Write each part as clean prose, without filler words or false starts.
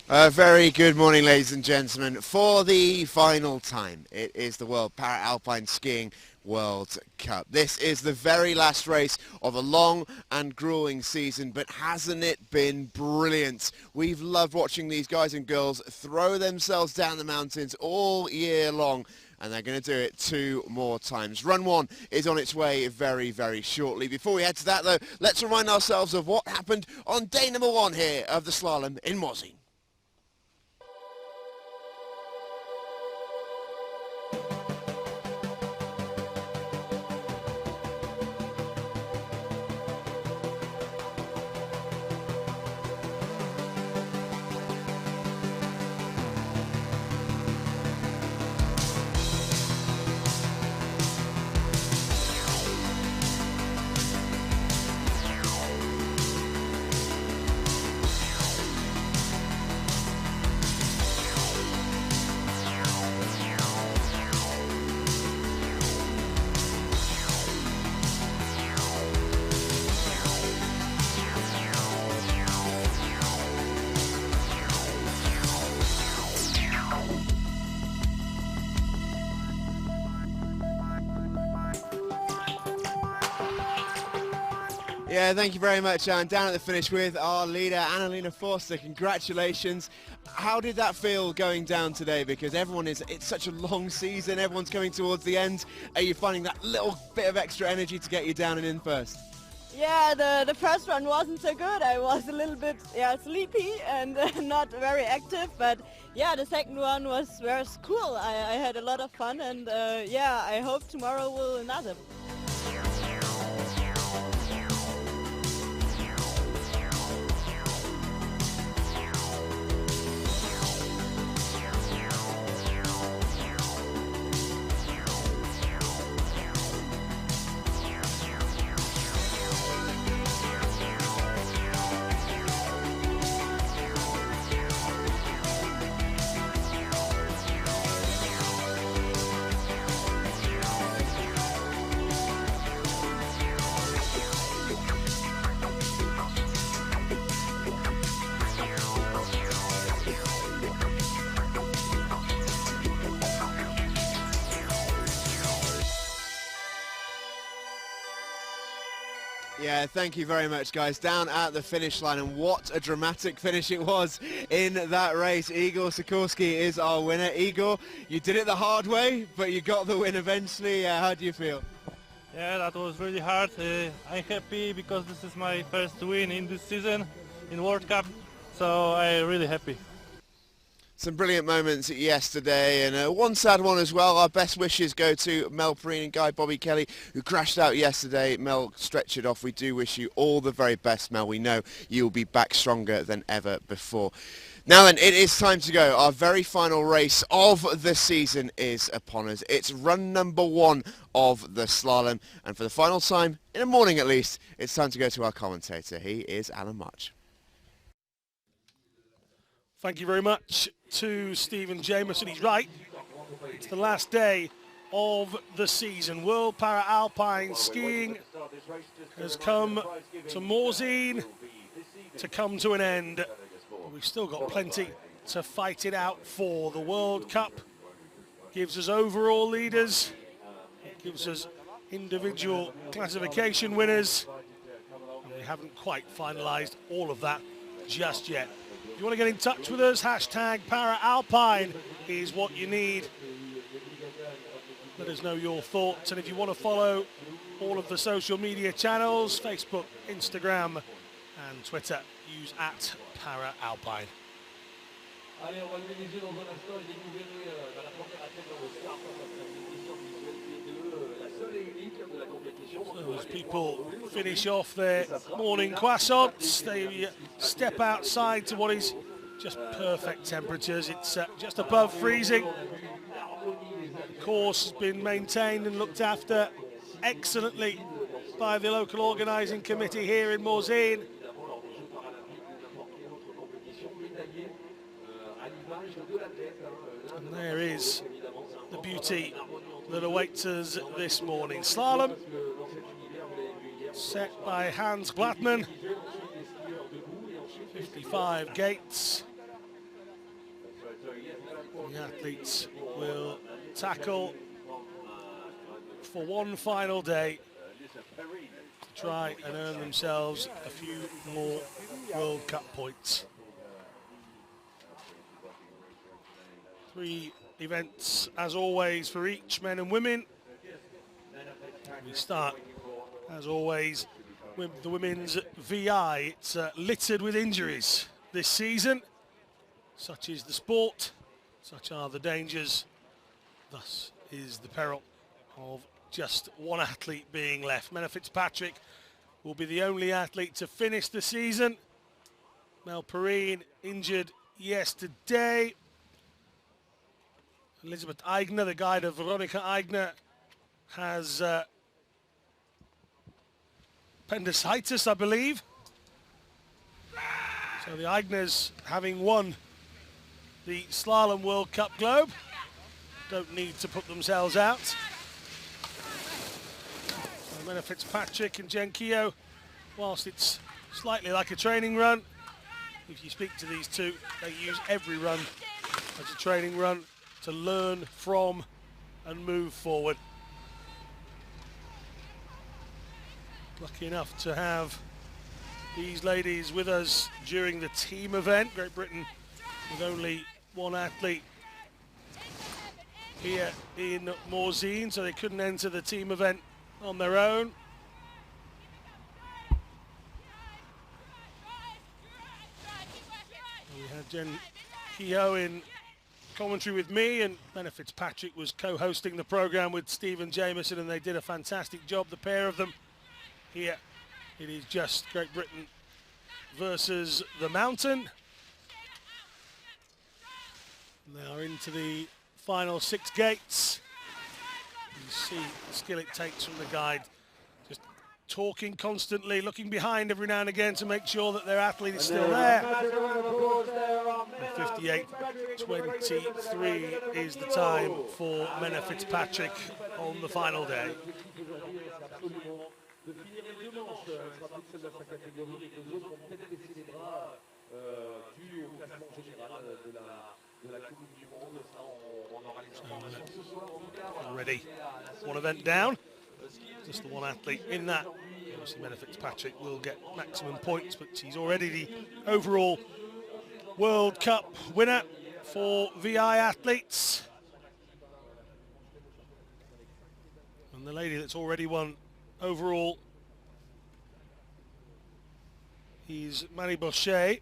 Very good morning, ladies and gentlemen. For the final time, it is the World Para-Alpine Skiing World Cup. This is the very last race of a long and grueling season, but hasn't it been brilliant? We've loved watching these guys and girls throw themselves down the mountains all year long, and they're going to do it 2 more times. Run 1 is on its way very, very shortly. Before we head to that, though, let's remind ourselves of what happened on day number 1 here of the slalom in Morzine. Yeah, thank you very much, Alan. Down at the finish with our leader, Annalena Forster. Congratulations. How did that feel going down today? Because it's such a long season, everyone's coming towards the end. Are you finding that little bit of extra energy to get you down and in first? Yeah, the first run wasn't so good. I was a little bit sleepy and not very active, but yeah, the second one was cool. I had a lot of fun, and I hope tomorrow will another. Yeah, thank you very much, guys. Down at the finish line, and what a dramatic finish it was in that race. Igor Sikorsky is our winner. Igor, you did it the hard way, but you got the win eventually. How do you feel? Yeah, that was really hard. I'm happy because this is my first win in this season in World Cup, so I'm really happy. Some brilliant moments yesterday, and one sad one as well. Our best wishes go to Mel Perrine and Guy Bobby Kelly, who crashed out yesterday. Mel stretched it off. We do wish you all the very best, Mel. We know you'll be back stronger than ever before. Now then, it is time to go. Our very final race of the season is upon us. It's run number 1 of the slalom, and for the final time, in the morning at least, it's time to go to our commentator. He is Alan March. Thank you very much to Stephen Jameson. He's right. It's the last day of the season. World Para-Alpine Skiing has come to Morzine to come to an end. But we've still got plenty to fight it out for. The World Cup gives us overall leaders. It gives us individual classification winners. And we haven't quite finalised all of that just yet. If you want to get in touch with us, hashtag Para-Alpine is what you need. Let us know your thoughts. And if you want to follow all of the social media channels, Facebook, Instagram and Twitter, use @Para-Alpine. So as people finish off their morning croissants, they step outside to what is just perfect temperatures. It's just above freezing. The course has been maintained and looked after excellently by the local organising committee here in Morzine. And there is the beauty that awaits us this morning. Slalom, set by Hans Blattmann, 55 gates. The athletes will tackle for one final day to try and earn themselves a few more World Cup points. 3 events, as always, for each, men and women. We start, as always, with the women's VI. It's littered with injuries this season. Such is the sport, such are the dangers, thus is the peril of just one athlete being left. Menna Fitzpatrick will be the only athlete to finish the season. Mel Perrine injured yesterday. Elizabeth Aigner, the guide of Veronica Aigner, has appendicitis, I believe. So the Aigners, having won the Slalom World Cup Globe, don't need to put themselves out. So Menna Fitzpatrick and Jen Keogh, whilst it's slightly like a training run, if you speak to these two, they use every run as a training run to learn from and move forward. Lucky enough to have these ladies with us during the team event. Great Britain with only one athlete here in Morzine, so they couldn't enter the team event on their own. We had Jen Keogh in commentary with me, and Menna Fitzpatrick was co-hosting the program with Stephen Jameson, and they did a fantastic job, the pair of them. Here it is just Great Britain versus the mountain. Now into the final 6 gates. You see the skill it takes from the guide, just talking constantly, looking behind every now and again to make sure that their athlete is still there. 58:23 is the time for Menna Fitzpatrick on the final day. Already one event down, just the one athlete in that. Obviously Menna Fitzpatrick will get maximum points, but she's already the overall World Cup winner for VI athletes. And the lady that's already won overall is Marie Bochet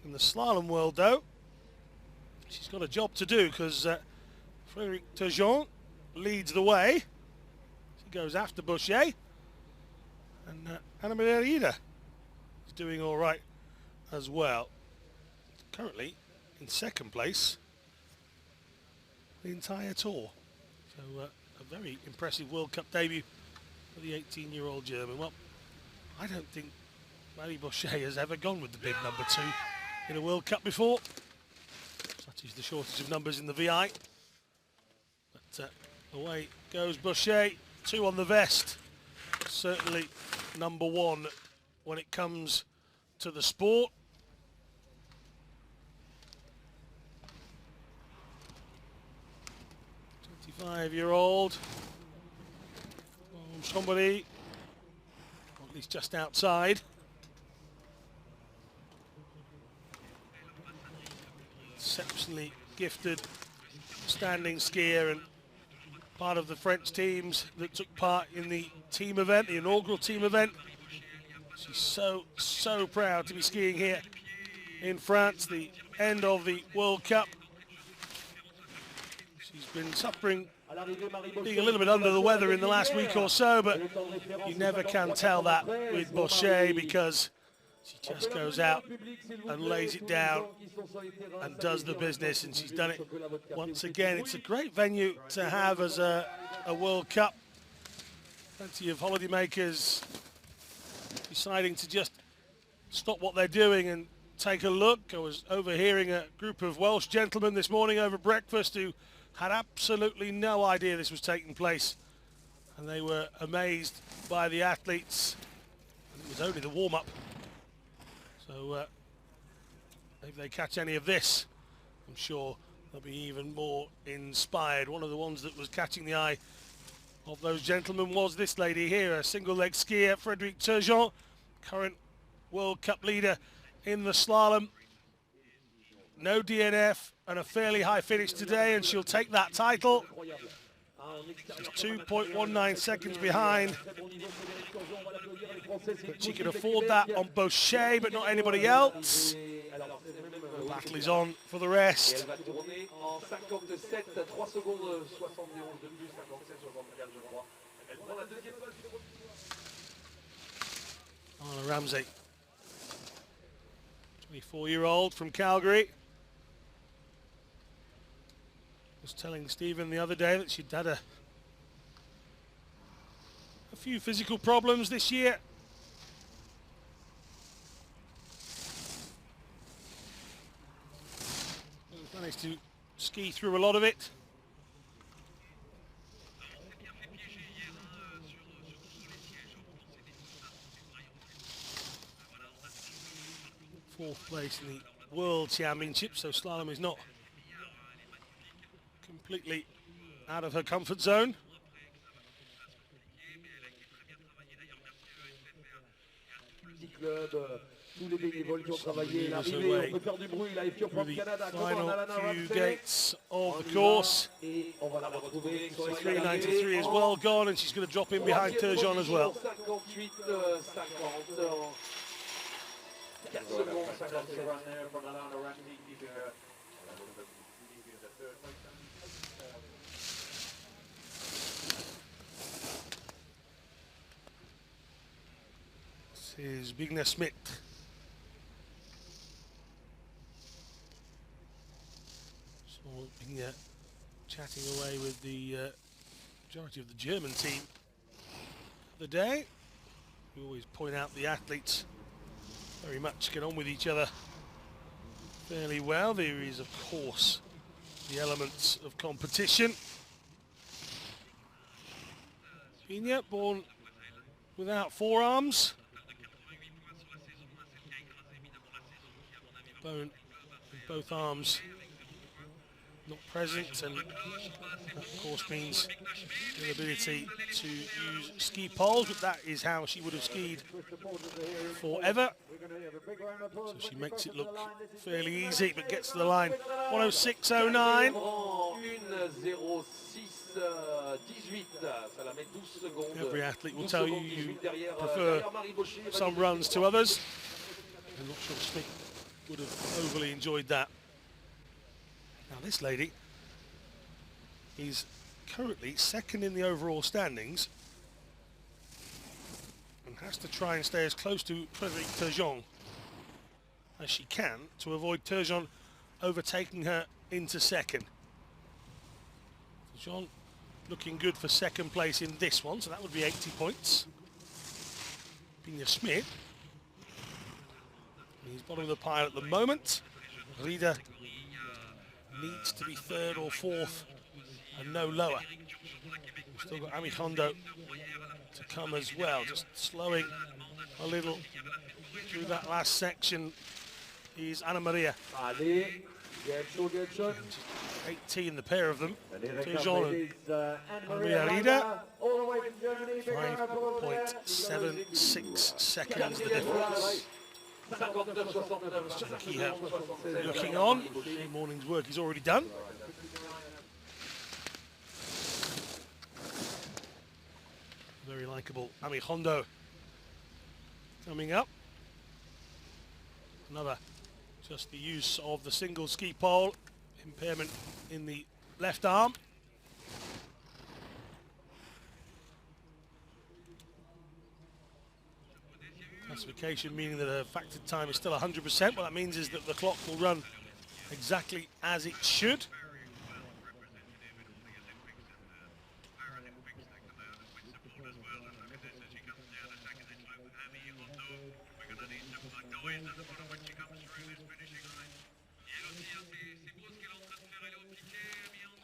in the slalom world, though. She's got a job to do because Frédéric Turgeon leads the way. She goes after Bochet, and Anna Merida is doing all right as well. Currently in second place the entire tour. So a very impressive World Cup debut for the 18-year-old German. Well, I don't think Marie Bochet has ever gone with the bib number 2 in a World Cup before. Such is the shortage of numbers in the VI. But away goes Bochet, 2 on the vest. Certainly number 1 when it comes to the sport. Five-year-old somebody, or at least just outside. Exceptionally gifted standing skier and part of the French teams that took part in the team event, the inaugural team event. She's so proud to be skiing here in France, the end of the World Cup. She's been suffering, being a little bit under the weather in the last week or so, but you never can tell that with Bochet because she just goes out and lays it down and does the business, and she's done it once again. It's a great venue to have as a World Cup. Plenty of holidaymakers deciding to just stop what they're doing and take a look. I was overhearing a group of Welsh gentlemen this morning over breakfast who had absolutely no idea this was taking place, and they were amazed by the athletes. And it was only the warm-up, so if they catch any of this, I'm sure they'll be even more inspired. One of the ones that was catching the eye of those gentlemen was this lady here, a single-leg skier, Frédérique Turgeon, current World Cup leader in the slalom. No DNF and a fairly high finish today, and she'll take that title. She's 2.19 seconds behind, but she can afford that on Bochet, but not anybody else. The battle is on for the rest. Anna Ramsey, 24-year-old from Calgary. Was telling Stephen the other day that she'd had a few physical problems this year. Managed to ski through a lot of it. Fourth place in the World Championship, so slalom is not completely out of her comfort zone. The final few gates of the course. 3:93 is well gone, and she's going to drop in behind Turgeon as well. This is Bigna Smith. So Bigna chatting away with the majority of the German team of the day. We always point out the athletes very much get on with each other fairly well. There is, of course, the elements of competition. Bigna, born without forearms. Bone in both arms not present, and that of course means the ability to use ski poles, but that is how she would have skied forever. So she makes it look fairly easy, but gets to the line 106.09. Every athlete will tell you you prefer some runs to others. I'm not sure Smith would have overly enjoyed that. Now this lady is currently second in the overall standings and has to try and stay as close to Frédérique Turgeon as she can to avoid Turgeon overtaking her into second. Turgeon looking good for second place in this one, so that would be 80 points. Bigna Smith, he's bottom of the pile at the moment. Rieder needs to be third or fourth and no lower. We've still got Ami Kondo to come as well, just slowing a little through that last section is Anna Maria. 18, the pair of them. Turgeon and Maria Rieder. 5.76 seconds the difference. Kehoe looking on. The morning's work is already done. Very likeable Ami Kondo coming up. Another, just the use of the single ski pole. Impairment in the left arm. Classification meaning that her factored time is still 100%. What that means is that the clock will run exactly as it should.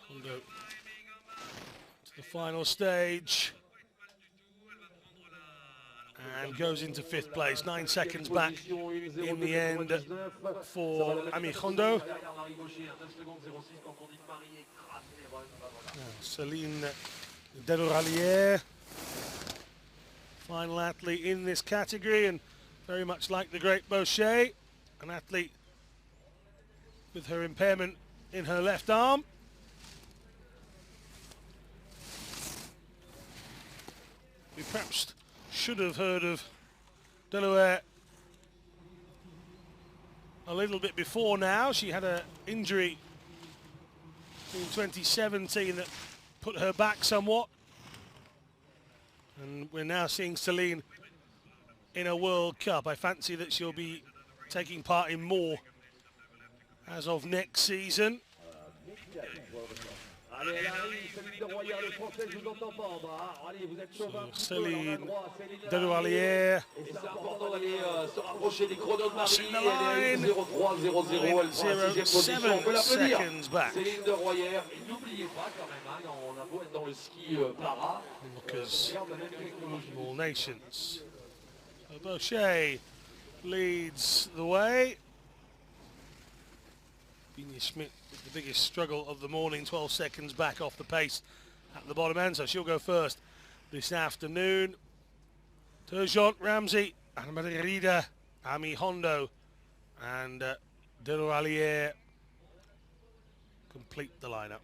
Kondo to the final stage. and goes into 5th place. 9 seconds back in the end for Alpine. Céline Deloralière, final athlete in this category, and very much like the great Bochet, an athlete with her impairment in her left arm. We perhaps should have heard of Deloralière a little bit before now. She had an injury in 2017 that put her back somewhat. And we're now seeing Céline in a World Cup. I fancy that she'll be taking part in more as of next season. So Céline Deloralière crossing the line, 0.07 seconds back. Because all nations. So Bochet leads the way. Bini Schmidt with the biggest struggle of the morning, 12 seconds back off the pace at the bottom end, so she'll go first this afternoon. Turgeon, Ramsey, Anna-Margarida, Ami Hondo and Deloralière complete the lineup.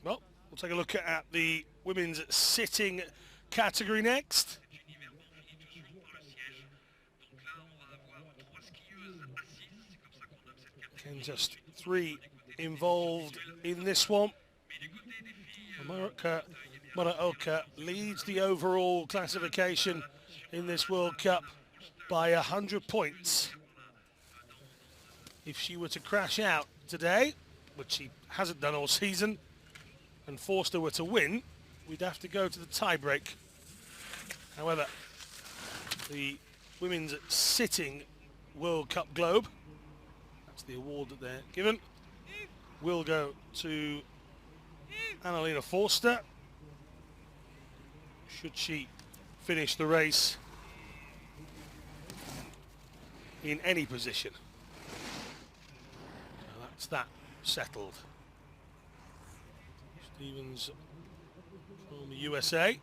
Well, we'll take a look at the women's sitting category next. Again, just 3 involved in this one. Muraoka leads the overall classification in this World Cup by 100 points. If she were to crash out today, which she hasn't done all season, and Forster were to win, we'd have to go to the tie-break. However, the women's sitting World Cup globe, that's the award that they're given, will go to Annalena Forster, should she finish the race in any position. So that's that settled. Stevens from the USA.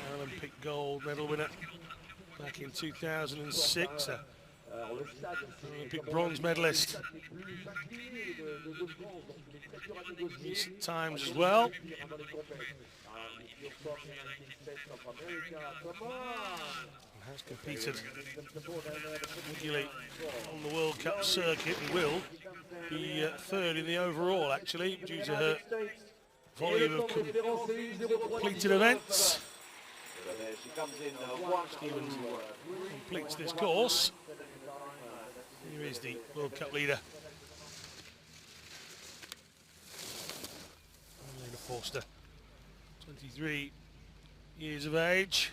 Paralympic gold medal winner back in 2006. Olympic bronze medalist. Recent times as well. Has competed regularly on the World Cup circuit and will be 3rd in the overall, actually, due to her volume of completed events. Stevens completes this course. Here is the World Cup leader, Annalena Forster, 23 years of age.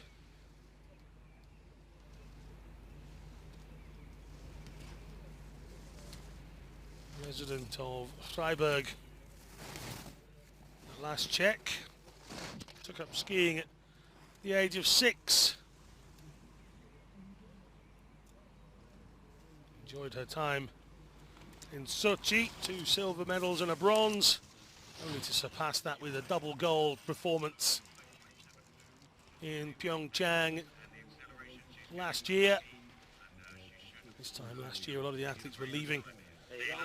Resident of Freiburg. Last check. Took up skiing at the age of 6. Enjoyed her time in Sochi, 2 silver medals and a bronze, only to surpass that with a double gold performance in Pyeongchang last year. This time last year, a lot of the athletes were leaving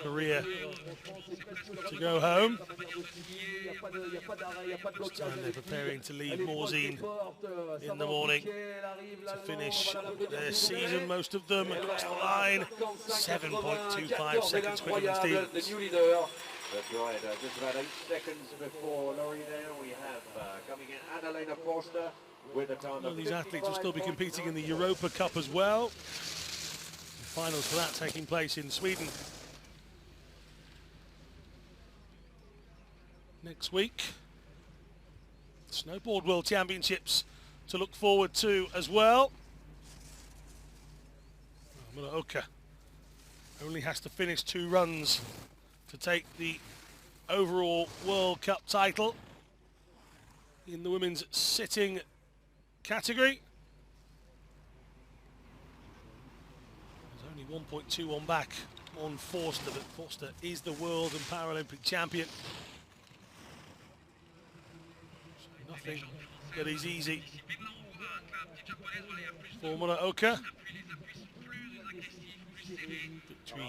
Korea to go home. This time they're preparing to leave Morzine in the morning to finish their season, most of them across the line. 7.25 seconds quicker than Stevens. That's right, just about 8 seconds before Laurie there, we have coming in Annalena Forster with a time of these athletes will still be competing in the Europa Cup as well. The finals for that taking place in Sweden next week. Snowboard World Championships to look forward to as well. Muraoka only has to finish 2 runs to take the overall World Cup title in the women's sitting category. There's only 1.21 back on Forster, but Forster is the world and Paralympic champion. So nothing that is easy for Muraoka. Victory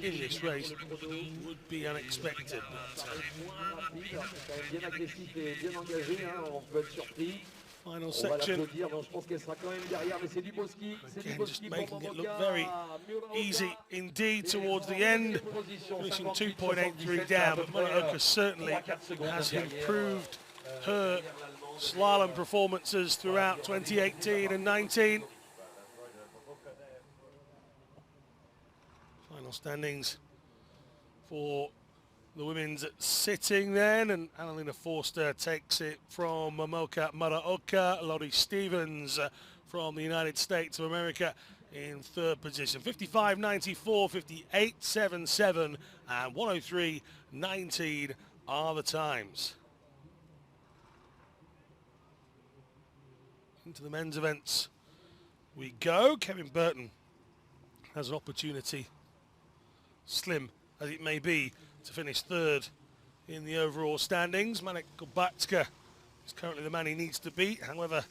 in this race would be unexpected. Final section. Again, just making it look very easy indeed towards the end, finishing 2.83 down, but Muraoka certainly has improved her slalom performances throughout 2018 and 19. Final standings for the women's sitting then, and Annalena Forster takes it from Momoka Muraoka. Lori Stevens from the United States of America in third position. 55.94, 58.77 and 103.19 are the times. Into the men's events we go. Kevin Burton has an opportunity, slim as it may be, to finish third in the overall standings. Manek Kubatska is currently the man he needs to beat. However,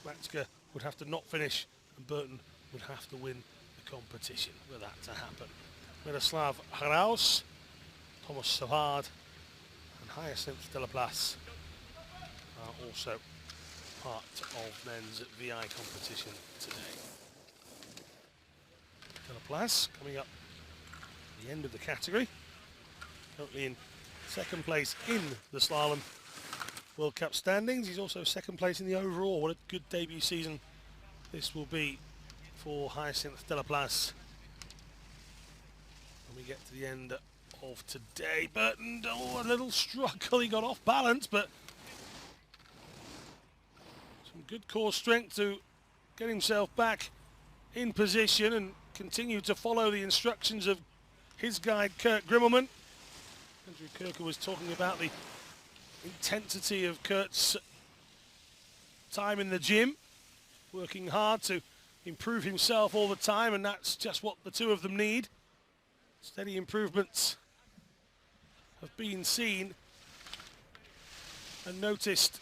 Kubatska would have to not finish and Burton would have to win the competition for that to happen. Miroslav Hraus, Thomas Savard and Hyacinth Delaplace are also part of men's VI competition today. Delaplace coming up at the end of the category, currently in second place in the slalom World Cup standings. He's also second place in the overall. What a good debut season this will be for Hyacinth Delaplace when we get to the end of today. Burton, a little struggle, he got off balance, but some good core strength to get himself back in position and continue to follow the instructions of his guide Kurt Grimmelman. Andrew Kirker was talking about the intensity of Kurt's time in the gym, working hard to improve himself all the time, and that's just what the two of them need. Steady improvements have been seen and noticed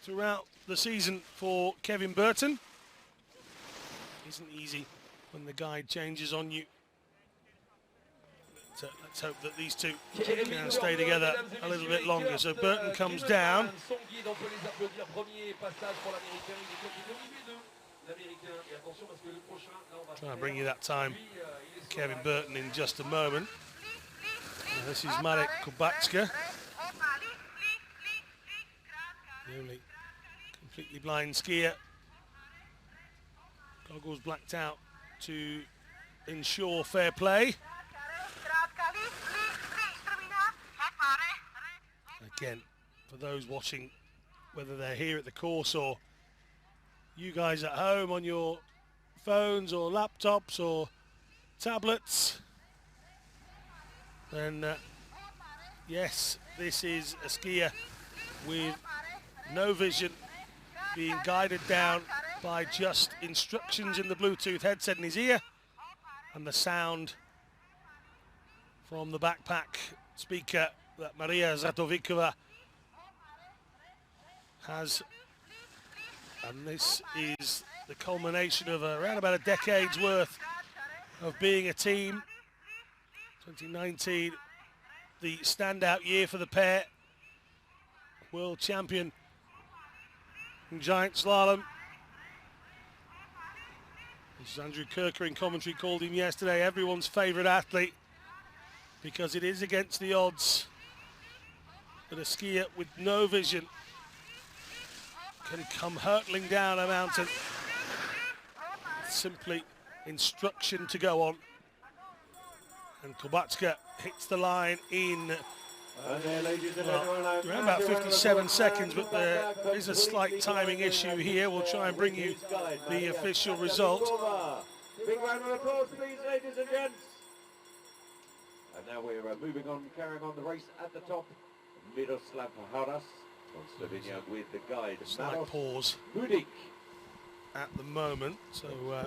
throughout the season for Kevin Burton. It isn't easy when the guide changes on you. So let's hope that these two can stay together a little bit longer. So Burton comes down. Trying to bring you that time, Kevin Burton, in just a moment. Now this is Marek Kubatska, the only completely blind skier. Goggles blacked out to ensure fair play. Again, for those watching, whether they're here at the course or you guys at home on your phones or laptops or tablets, then yes, this is a skier with no vision, being guided down by just instructions in the Bluetooth headset in his ear and the sound from the backpack speaker that Maria Zatovikova has. And this is the culmination of around about a decade's worth of being a team. 2019, the standout year for the pair. World champion in giant slalom. This is Andrew Kirker in commentary, called him yesterday everyone's favourite athlete, because it is against the odds that a skier with no vision can come hurtling down a mountain. Simply instruction to go on. And Kubatska hits the line in around about 57 seconds, but there is a slight timing issue here. We'll try and bring you the official result. Big round of applause, please, ladies and gents. And now we're moving on, carrying on the race at the top. Miroslav Haras from Slovenia with the guide. Slight pause Budik at the moment, so I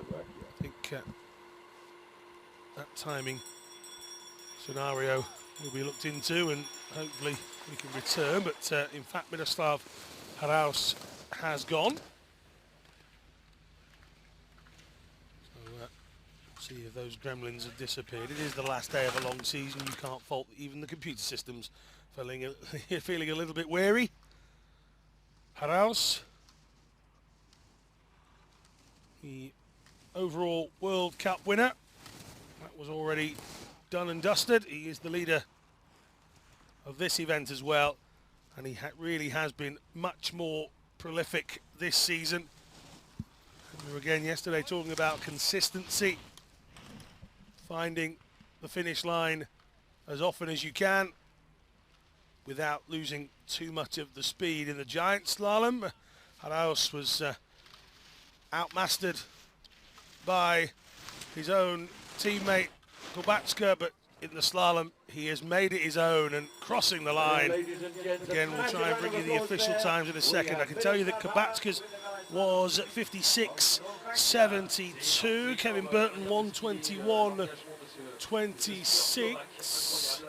think that timing scenario will be looked into and hopefully we can return, but in fact Miroslav Haras has gone. So see if those gremlins have disappeared. It is the last day of a long season. You can't fault even the computer systems feeling a little bit weary. Haras, the overall World Cup winner. That was already done and dusted. He is the leader of this event as well, and he really has been much more prolific this season. We were again yesterday talking about consistency, finding the finish line as often as you can without losing too much of the speed in the giant slalom. Haras was outmastered by his own teammate Kubatska, but in the slalom he has made it his own and crossing the line. Again, we'll try and bring you the official times in a second. I can tell you that Kubatska's was 56.72, Kevin Burton 1:21.26.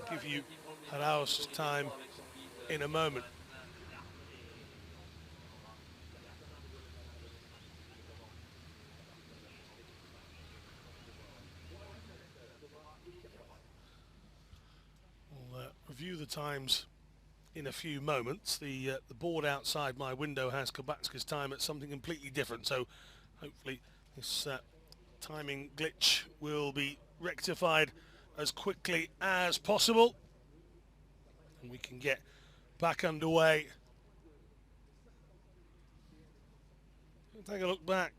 I'll give you Haras' time in a moment. We'll review the times in a few moments. The board outside my window has Kubatska's time at something completely different, so hopefully this timing glitch will be rectified as quickly as possible and we can get back underway. Take a look back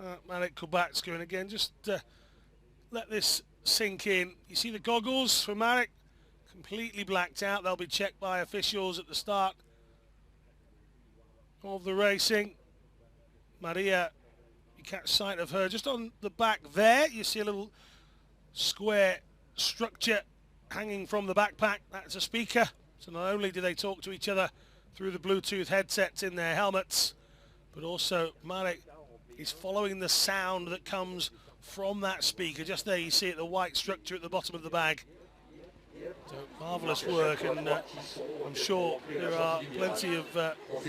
at Marek Kubatska, and again just let this sink in. You see the goggles for Marek completely blacked out. They'll be checked by officials at the start of the racing. Maria, you catch sight of her just on the back there. You see a little square structure hanging from the backpack. That's a speaker. So not only do they talk to each other through the Bluetooth headsets in their helmets, but also Marek is following the sound that comes from that speaker. Just there you see it, the white structure at the bottom of the bag. So marvellous work, and I'm sure there are plenty of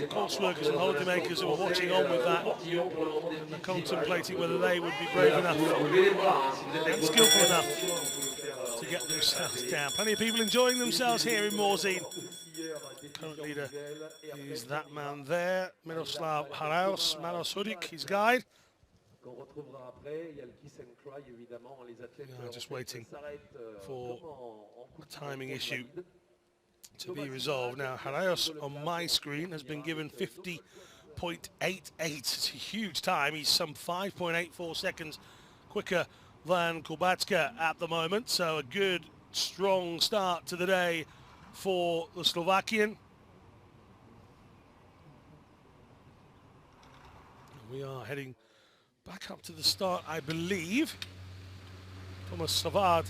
course workers and holidaymakers who are watching on with that and are contemplating whether they would be brave enough and skillful enough to get themselves down. Plenty of people enjoying themselves here in Morzine. Current leader is that man there, Miroslav Haras, Manos Hudik, his guide. Just waiting for a timing issue to be resolved. Now, Haras on my screen has been given 50.88. It's a huge time. He's some 5.84 seconds quicker than Kubatska at the moment. So a good, strong start to the day for the Slovakian. We are heading back up to the start, I believe. Thomas Savard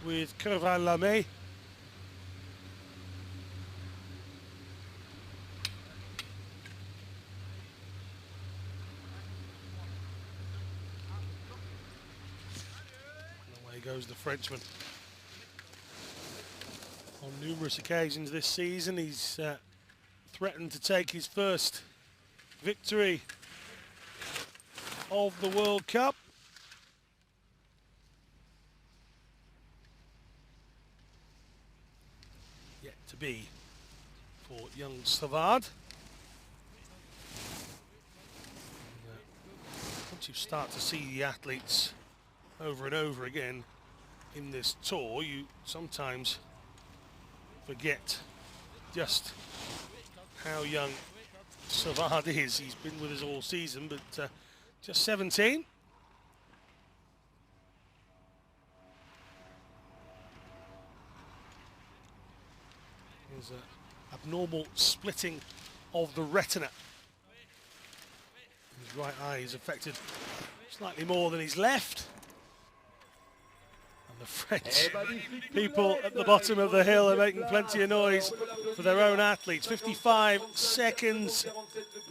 with Kervan Lamé. Away goes the Frenchman. On numerous occasions this season, he's threatened to take his first victory of the World Cup. Yet to be for young Savard. Once you start to see the athletes over and over again in this tour, you sometimes forget just how young Savard is. He's been with us all season, but just 17. There's an abnormal splitting of the retina. His right eye is affected Slightly more than he's left. And the French people at the bottom of the hill are making plenty of noise for their own athletes. 55 seconds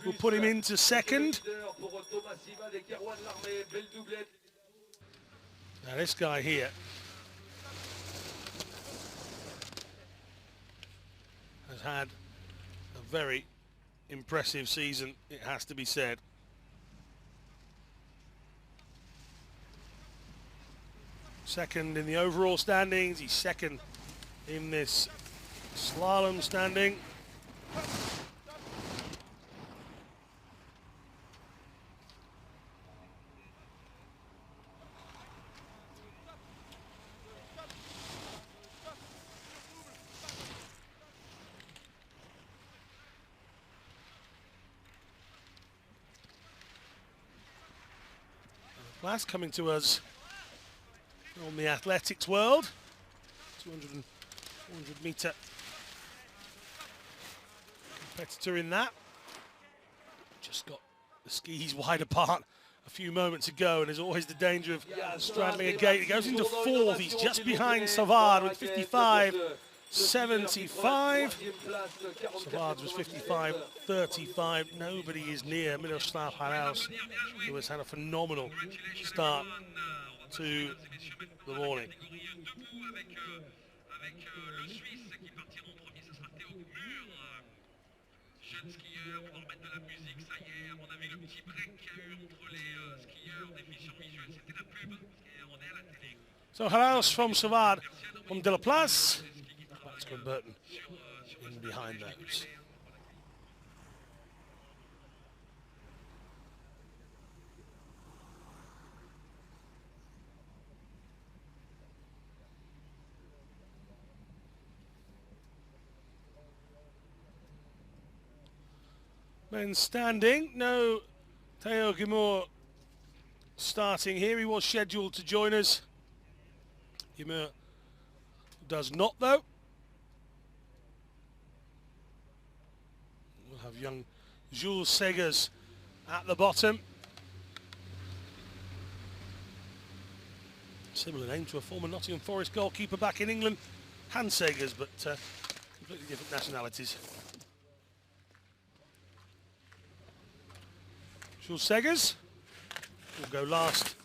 will put him into second. Now this guy here has had a very impressive season, it has to be said. Second in the overall standings, he's second in this slalom standing. Last coming to us on the athletics world, 200 and 400 metre competitor in that. Just got the skis wide apart a few moments ago, and there's always the danger of straddling a gate. He goes into fourth, he's just behind Savard with 55.75. Savard was 55.35. Nobody is near Miroslav Haraus, who has had a phenomenal start to the morning. So Haraus from Savard from De La Place. Let's go Burton in behind those. Men standing, no Theo Guimard starting here. He was scheduled to join us. Guimard does not, though. We'll have young Jules Segers at the bottom. Similar name to a former Nottingham Forest goalkeeper back in England, Hans Segers, but completely different nationalities. Jules Segers will go last.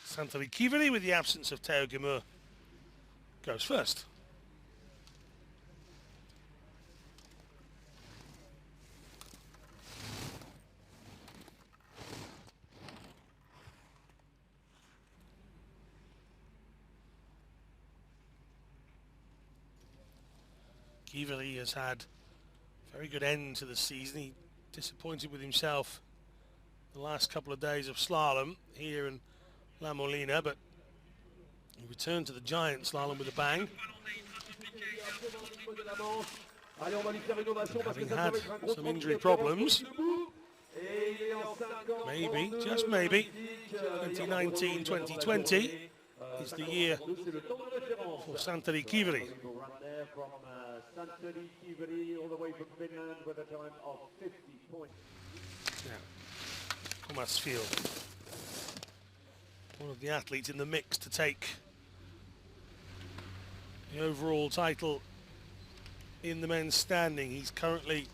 Santeri Kiveri, with the absence of Theo Guimard, goes first. Kiveri has had a very good end to the season. He disappointed with himself the last couple of days of slalom here in La Molina, but he returned to the giant slalom with a bang. Having had some injury problems, maybe, just maybe, 2019-2020 is the year for Santeri Kiveri. Thomas Field, one of the athletes in the mix to take the overall title in the men's standing. He's currently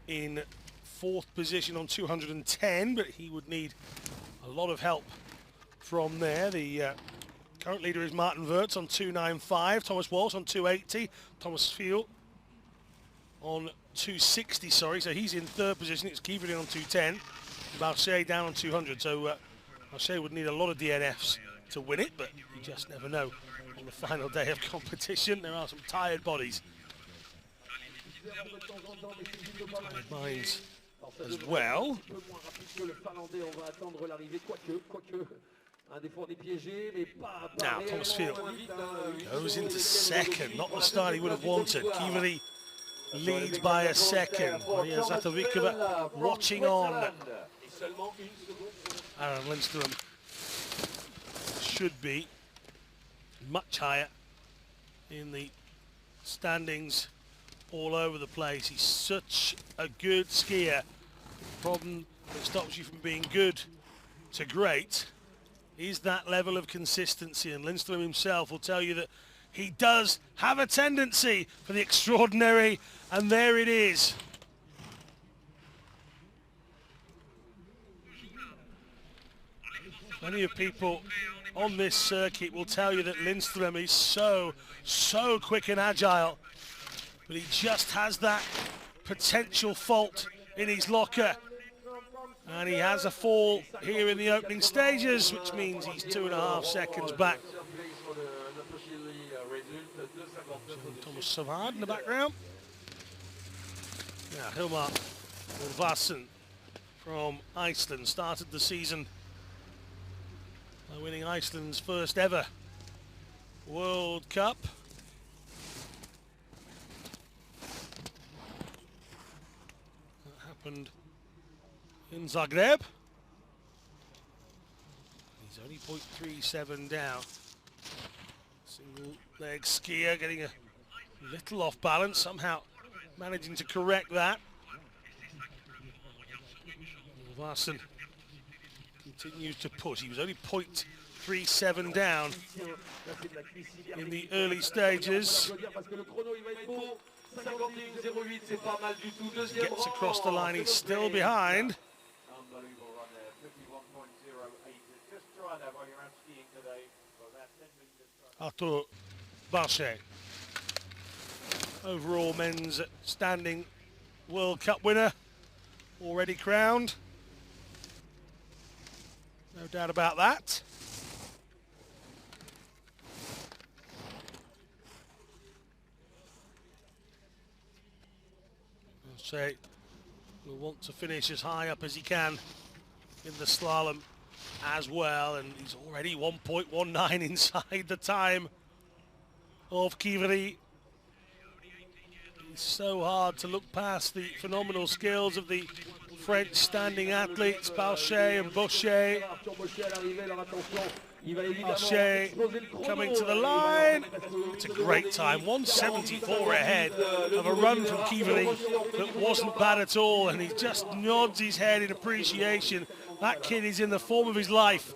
in fourth position on 210, but he would need a lot of help from there. The current leader is Martin Wirtz on 295, Thomas Walsh on 280, Thomas Field on 260, sorry, so he's in third position. It's Kiveri on 210. Barchet down on 200, so Barchet would need a lot of DNFs to win it, but you just never know. On the final day of competition, there are some tired bodies. Tired minds as well. Now, Thomas Field goes into second, not the start he would have wanted. Kiveri leads by a second. Maria Zatovikova watching on. Aaron Lindstrom should be much higher in the standings all over the place. He's such a good skier. The problem that stops you from being good to great is that level of consistency, and Lindström himself will tell you that he does have a tendency for the extraordinary, and there it is. Many of people on this circuit will tell you that Lindström is so quick and agile, but he just has that potential fault in his locker. And he has a fall here in the opening stages, which means he's 2.5 seconds back. Thomas Savard in the background. Yeah, Hilmar Morzine from Iceland started the season by winning Iceland's first ever World Cup. That happened in Zagreb. He's only 0.37 down. Single leg skier getting a little off balance, somehow managing to correct that. Morzine continues to push. He was only 0.37 down in the early stages. Gets across the line, he's still behind. Arthur Barchet, overall men's standing World Cup winner, already crowned. No doubt about that. Barchet will want to finish as high up as he can in the slalom as well, and he's already 1.19 inside the time of Kivri. It's so hard to look past the phenomenal skills of the French standing athletes, Barchet and Bochet. Barchet coming to the line. It's a great time, 174 ahead of a run from Kivri that wasn't bad at all, and he just nods his head in appreciation. That kid is in the form of his life.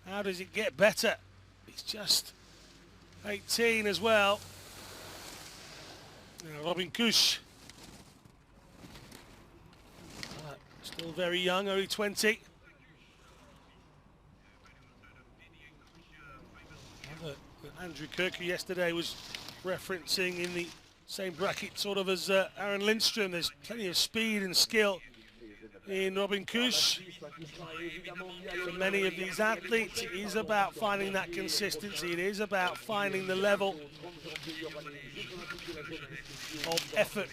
How does it get better? He's just 18 as well. Robin Kusch, still very young, only 20. Andrew Kirk, yesterday was referencing in the same bracket sort of as Aaron Lindström. There's plenty of speed and skill in Robin Kusch. For many of these athletes, it is about finding that consistency. It is about finding the level of effort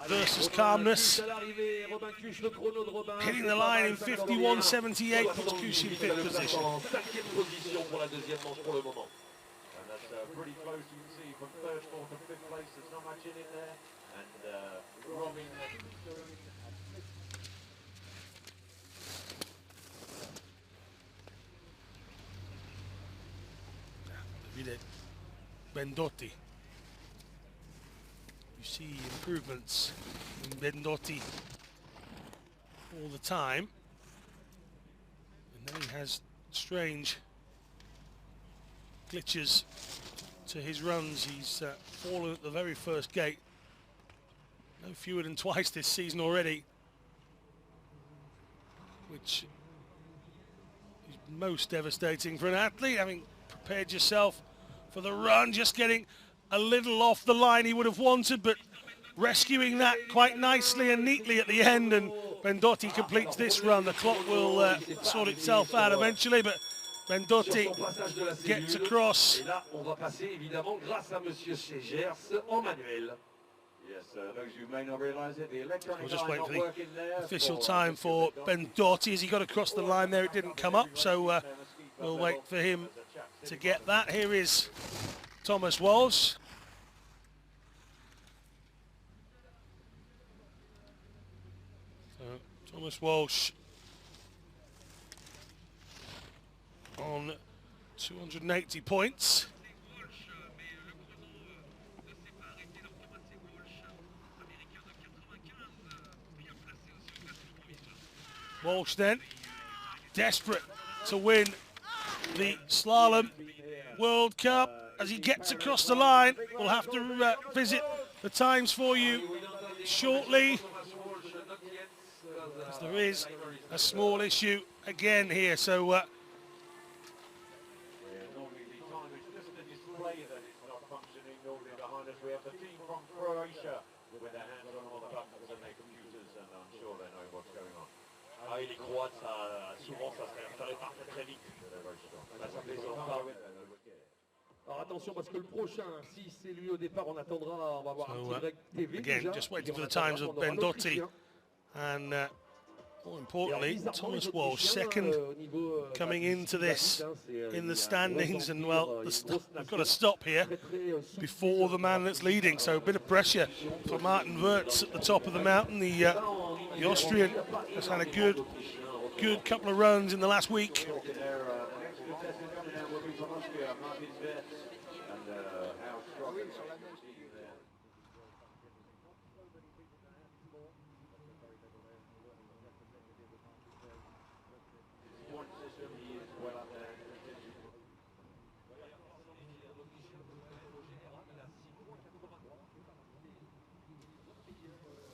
versus calmness. Hitting the line in 51.78 puts Kusch in 5th position. Pretty close, you can see from 3rd, 4th and 5th place, there's not much in it there. And Robin Bendotti. You see improvements in Bendotti all the time. And then he has strange glitches to his runs. He's fallen at the very first gate. No fewer than twice this season already, which is most devastating for an athlete, having prepared yourself for the run, just getting a little off the line he would have wanted, but rescuing that quite nicely and neatly at the end, and Bendotti completes this run. The clock will sort itself out eventually, but Bendotti gets across. those who may not realise it, the electronic We'll just eye wait not for the working there official time for Bendotti as he got across the line there. It didn't come up, so we'll wait for him to get that. Here is Thomas Walsh. So Thomas Walsh on 280 points. Walsh then, desperate to win the Slalom World Cup. As he gets across the line, we'll have to visit the times for you shortly, as there is a small issue again here. So normally the time is just a display that it's not functioning. Normally behind us we have the team from Croatia with their hands on all the buttons and their computers, and I'm sure they know what's going on. Ah oui, les Croates, souvent ça serait parfait très vite. Ça s'appelait Alors attention parce que le prochain, si c'est lui au départ, on attendra, on va voir un petit direct TV again, déjà. just waiting for the times of Ben Dotti and more importantly, Thomas Walsh, second coming into this in the standings, and well, I've got to stop here before the man that's leading, so a bit of pressure for Martin Wirtz at the top of the mountain. The Austrian has had a good couple of runs in the last week.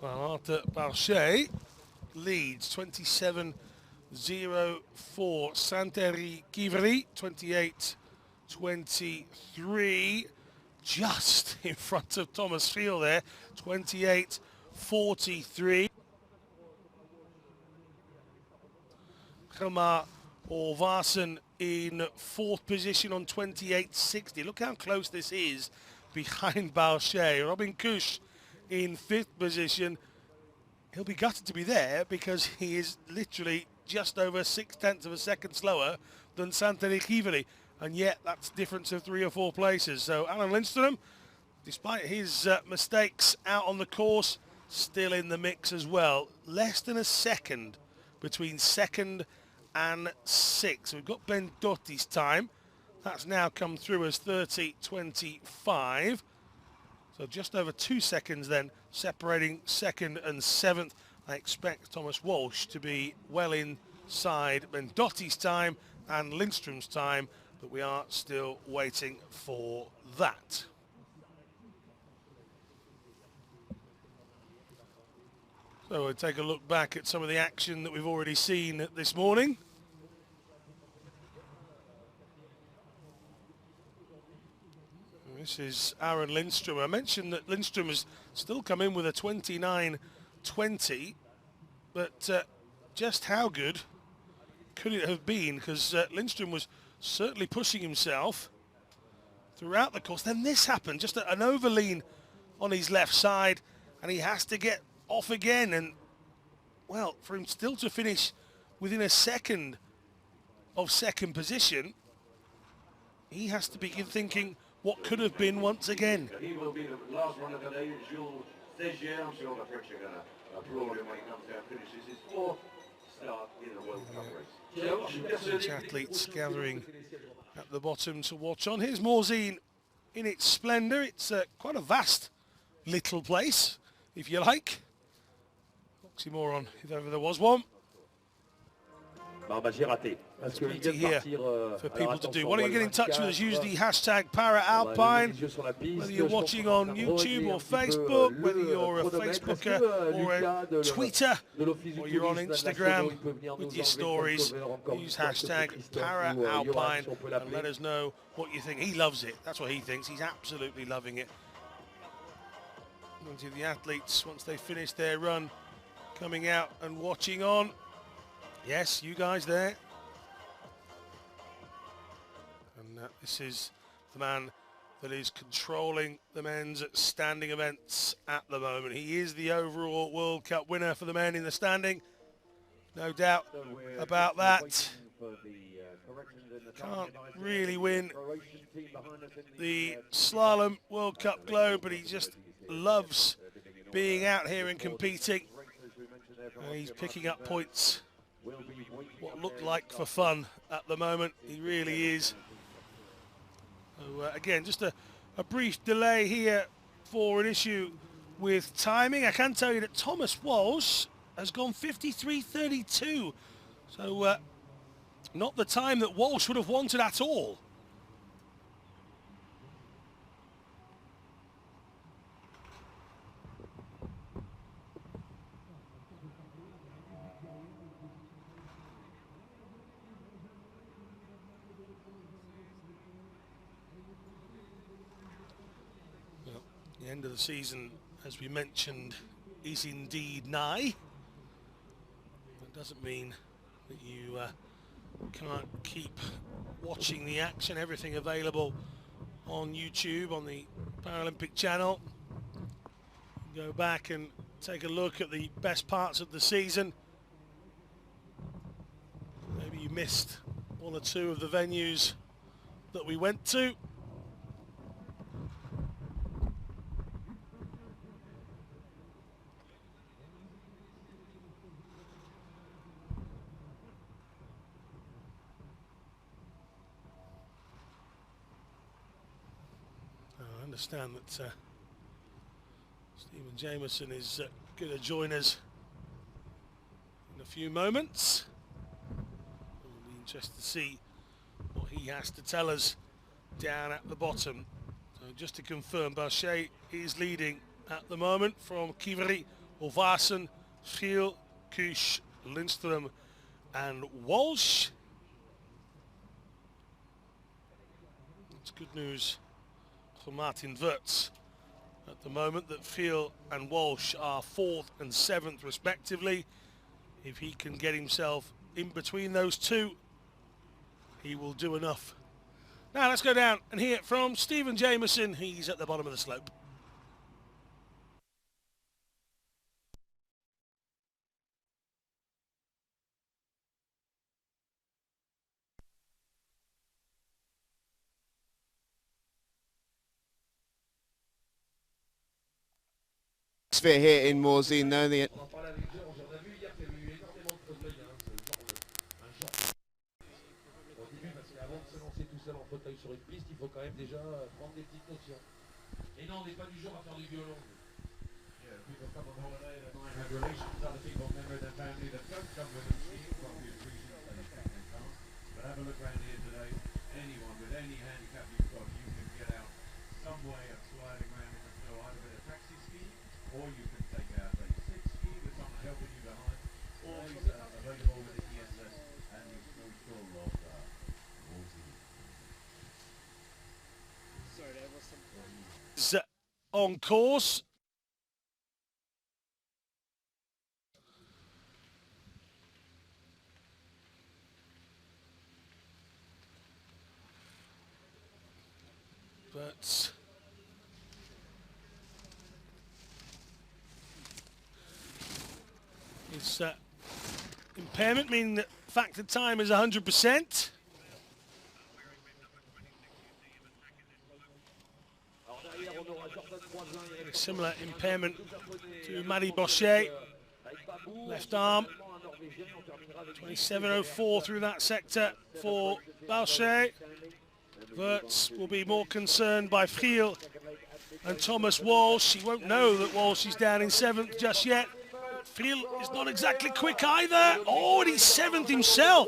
Well, Arthur Barchet leads 27.04. Santeri Kivri 28.23, just in front of Thomas Field there, 28.43. Gelmar Orvarsen in fourth position on 28.60. Look how close this is behind Barchet. Robin Kusch in fifth position. He'll be gutted to be there because he is literally just over 0.6 of a second slower than Santeri Kivri, and yet that's a difference of 3 or 4 places. So Alan Lindström, despite his mistakes out on the course, still in the mix as well. Less than a second between second and 6th. We've got Ben Dotti's time. That's now come through as 30.25. So just over 2 seconds then separating second and 7th. I expect Thomas Walsh to be well inside Ben Dotti's time and Lindström's time, but we are still waiting for that. So we'll take a look back at some of the action that we've already seen this morning. This is Aaron Lindström. I mentioned that Lindström has still come in with a 29.20, but just how good could it have been? Because Lindström was certainly pushing himself throughout the course. Then this happened, just an overlean on his left side, and he has to get off again. And, well, for him still to finish within a second of second position, he has to begin thinking what could have been once again. He will be the last one of the day. Jules Degier, I'm sure the French are going to applaud him when he comes down and finishes his 4th start in the World Cup race. French athletes gathering at the bottom to watch on. Here's Morzine in its splendour. It's quite a vast little place, if you like. Oxymoron, if ever there was one. It's plenty here for people to do. Why don't you get in touch with us? Use the hashtag Paralpine. Whether you're watching on YouTube or Facebook, whether you're a Facebooker or a tweeter, or you're on Instagram with your stories, use hashtag Paralpine and let us know what you think. He loves it. That's what he thinks. He's absolutely loving it. Onto the athletes, once they finish their run, coming out and watching on. Yes, you guys there. And this is the man that is controlling the men's standing events at the moment. He is the overall World Cup winner for the men in the standing. No doubt about that. Can't really win the Slalom World Cup globe, but he just loves being out here and competing. And he's picking up points. What looked like for fun at the moment. He really is. So, again, just a brief delay here for an issue with timing. I can tell you that Thomas Walsh has gone 53.32. So not the time that Walsh would have wanted at all. Well, the end of the season, as we mentioned, is indeed nigh. That doesn't mean that you can't keep watching the action. Everything available on YouTube, on the Paralympic channel. Go back and take a look at the best parts of the season. Maybe you missed one or two of the venues that we went to. I understand that Stephen Jameson is going to join us in a few moments. We'll be interested to see what he has to tell us down at the bottom. So just to confirm, Boucher is leading at the moment from Kiveri, Ovarsson, Giel, Kusch, Lindström and Walsh. It's good news for Martin Wirtz at the moment that Giel and Walsh are 4th and 7th respectively. If he can get himself in between those two, he will do enough. Now let's go down and hear from Stephen Jameson. He's at the bottom of the slope. Here in Morzine, though, the Et non, on n'est pas du genre à faire du violon. Yeah, people come on holiday that might have relations with other people, member of their family that don't come with them skiing, probably appreciate that they can't. But have a look around here today. Anyone with any handicap you've got, you can get out some way of sliding around in the snow, either with a taxi ski, or you can take out a sit ski with someone helping you behind, or available with the ESS and the snow school of Morzine. Sorry, there was some on course. But it's impairment, meaning that factor time is 100%. Similar impairment to Maddie Boucher. Left arm. 27.04 through that sector for Boucher. Wirtz will be more concerned by Giel and Thomas Walsh. He won't know that Walsh is down in 7th just yet. Giel is not exactly quick either. Oh, and he's 7th himself.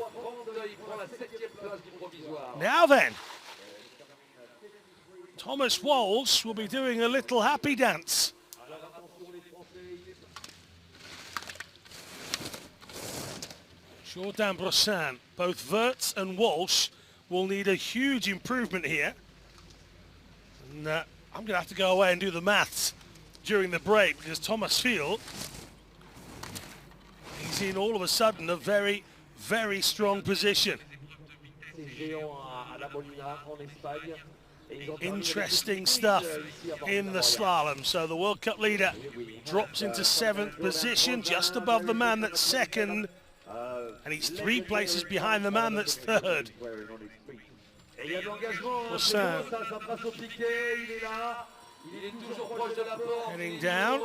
Now then, Thomas Walsh will be doing a little happy dance. Jourdain Brossan, both Wirtz and Walsh will need a huge improvement here. And I'm going to have to go away and do the maths during the break, because Thomas Giel, he's in all of a sudden a very, very strong position. Interesting stuff in the slalom. So the World Cup leader drops into 7th position, just above the man that's 2nd, and he's 3 places behind the man that's 3rd. Brossan heading down.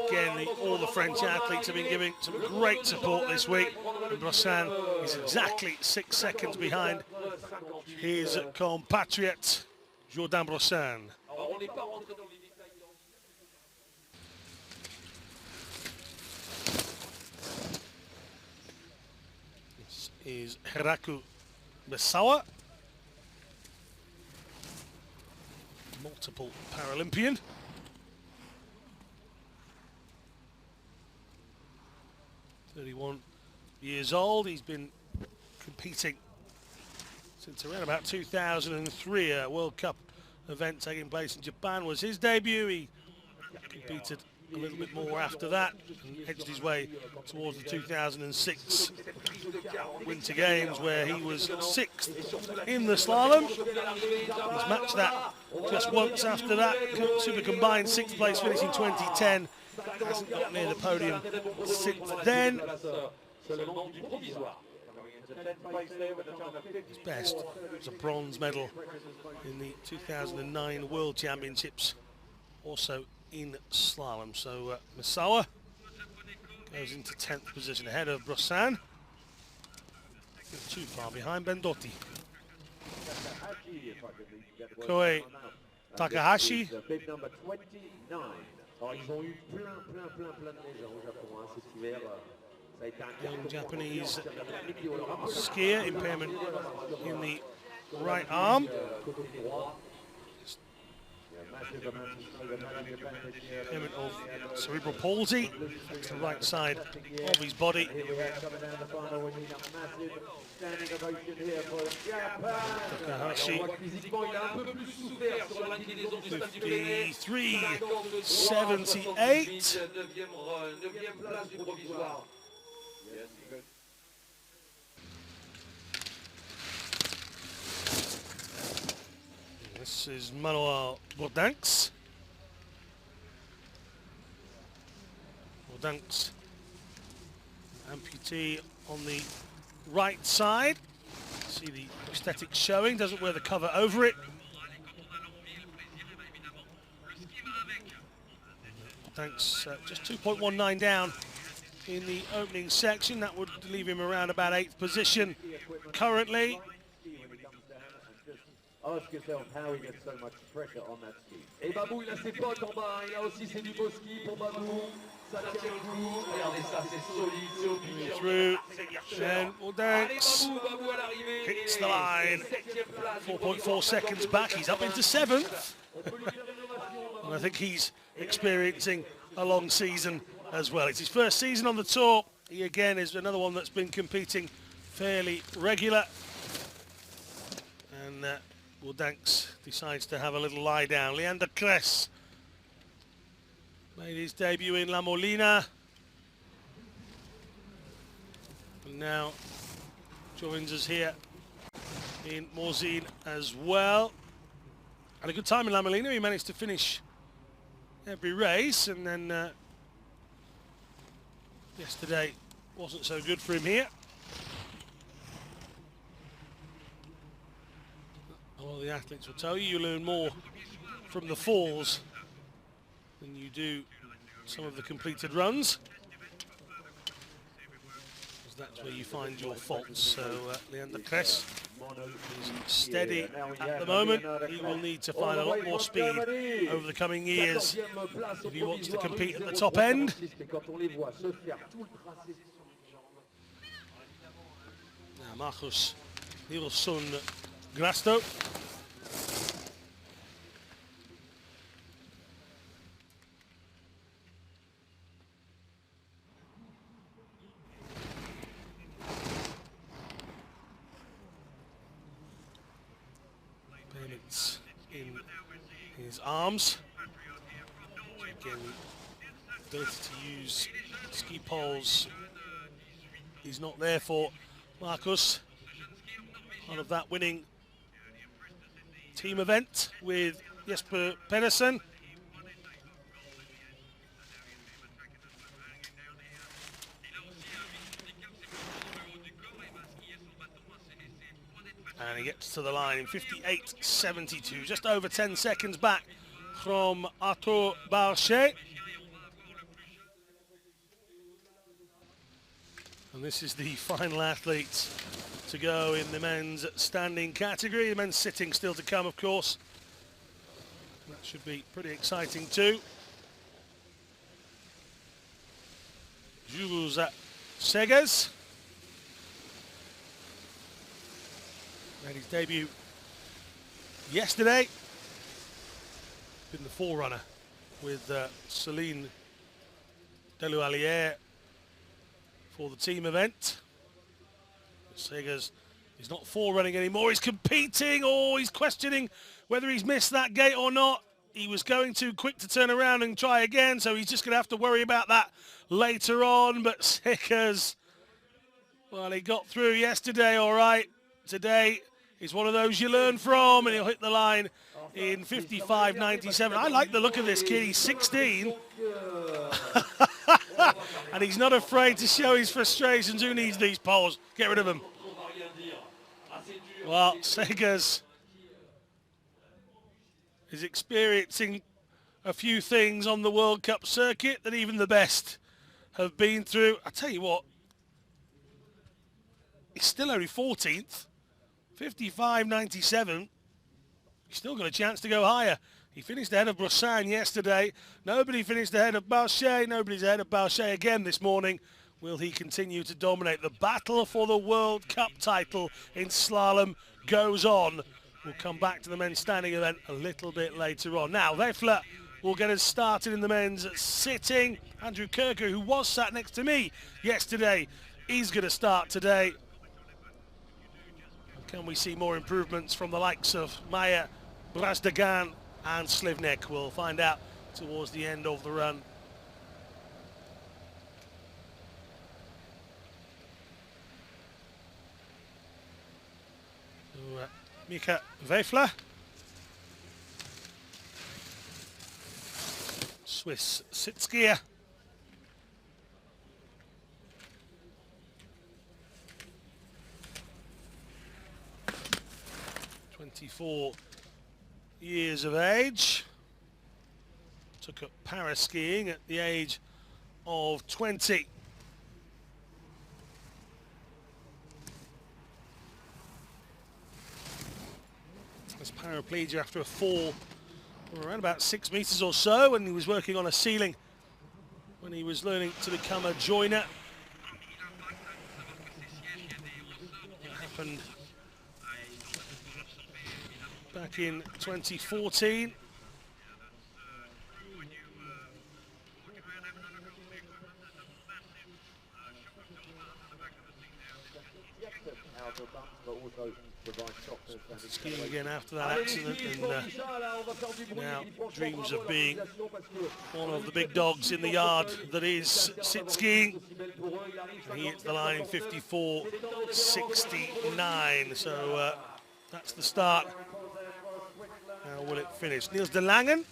Again, all the French athletes have been giving some great support this week. And Brossan is exactly 6 seconds behind his compatriot, Jourdain Brossan. is Hiraku Misawa, multiple Paralympian. 31 years old. He's been competing since around about 2003. A World Cup event taking place in Japan was his debut. He competed a little bit more after that and edged his way towards the 2006 Winter Games, where he was 6th in the slalom. He's matched that just once after that. Super combined 6th place finish in 2010. Hasn't got near the podium since then. His best was a bronze medal in the 2009 World Championships, also in slalom. So Misawa goes into 10th position ahead of Brossan. Not too far behind Bendotti. Koei Takahashi. Young Japanese skier, impairment in the right arm. Impairment of cerebral palsy, that's the right side of his body. Takahashi, 53.78. This is Manuel Bourdinx. Bourdinx, amputee on the right side. See the prosthetic showing, doesn't wear the cover over it. Bourdinx just 2.19 down in the opening section. That would leave him around about 8th position currently. Ask yourself how he gets so much pressure on that ski. Et Babou, il a ses potes en bas, il a aussi c'est du beau ski pour Babou. Ça tient le coup. Regardez ça, c'est solide, c'est obligé. Through, then Bourdinx hits the line. 4.4 seconds back, he's up into 7th. And I think he's experiencing a long season as well. It's his first season on the tour. He again is another one that's been competing fairly regular. And Bourdinx decides to have a little lie down. Leander Kress made his debut in La Molina. And now joins us here in Morzine as well. Had a good time in La Molina. He managed to finish every race, and then yesterday wasn't so good for him here. All the athletes will tell you, you learn more from the falls than you do some of the completed runs, because that's where you find your faults. So Leander Kress is steady at the moment. He will need to find a lot more speed over the coming years if he wants to compete at the top end. Now Marcus Nilsson Grasto. Payments in his arms. So again, ability to use ski poles is not there for Marcus. Part of that winning team event with Jesper Pedersen. And he gets to the line in 58.72, just over 10 seconds back from Arthur Barchet. And this is the final athlete to go in the men's standing category. The men's sitting still to come, of course. That should be pretty exciting too. Jules Segas. Made his debut yesterday. Been the forerunner with Celine Deloualière for the team event. Segers is not forerunning anymore. He's competing. Oh, he's questioning whether he's missed that gate or not. He was going too quick to turn around and try again, so he's just going to have to worry about that later on. But Segers, well, he got through yesterday all right. Today is one of those you learn from, and he'll hit the line in 55.97. I like the look of this kid. He's 16. And he's not afraid to show his frustrations. Who needs these poles? Get rid of them. Well, Segers is experiencing a few things on the World Cup circuit that even the best have been through. I tell you what, he's still only 14th, 55.97. He's still got a chance to go higher. He finished ahead of Morzine yesterday. Nobody finished ahead of Boucher. Nobody's ahead of Boucher again this morning. Will he continue to dominate? The battle for the World Cup title in slalom goes on. We'll come back to the men's standing event a little bit later on. Now, Weifler will get us started in the men's sitting. Andrew Kirker, who was sat next to me yesterday, is going to start today. Can we see more improvements from the likes of Maya, Brazdegan and Slivnik? We'll find out towards the end of the run. Mika Weifler, Swiss sit-skier. (24 years of age. Took up para-skiing at the age of 20. As paraplegia after a fall around about 6 meters or so, and he was working on a ceiling when he was learning to become a joiner. It happened back in 2014. Skiing again after that accident, and now dreams of being one of the big dogs in the yard that is sit skiing. He hits the line in 54.69, so that's the start. How will it finish? Niels de Langen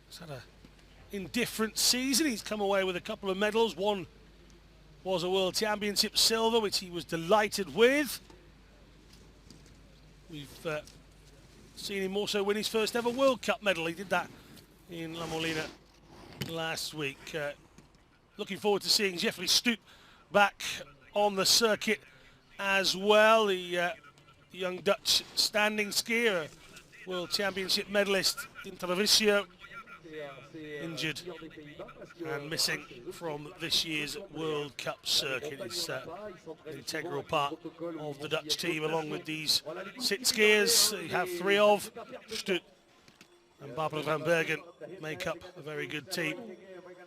has had an indifferent season. He's come away with a couple of medals. One was a World Championship silver, which he was delighted with. We've seen him also win his first ever World Cup medal. He did that in La Molina last week. Looking forward to seeing Jeffrey Stoop back on the circuit as well. The young Dutch standing skier, World Championship medalist in Treviso, injured and missing from this year's World Cup circuit. It's an integral part of the Dutch team, along with these sit skiers. You have three of Stoet and Barbara van Bergen make up a very good team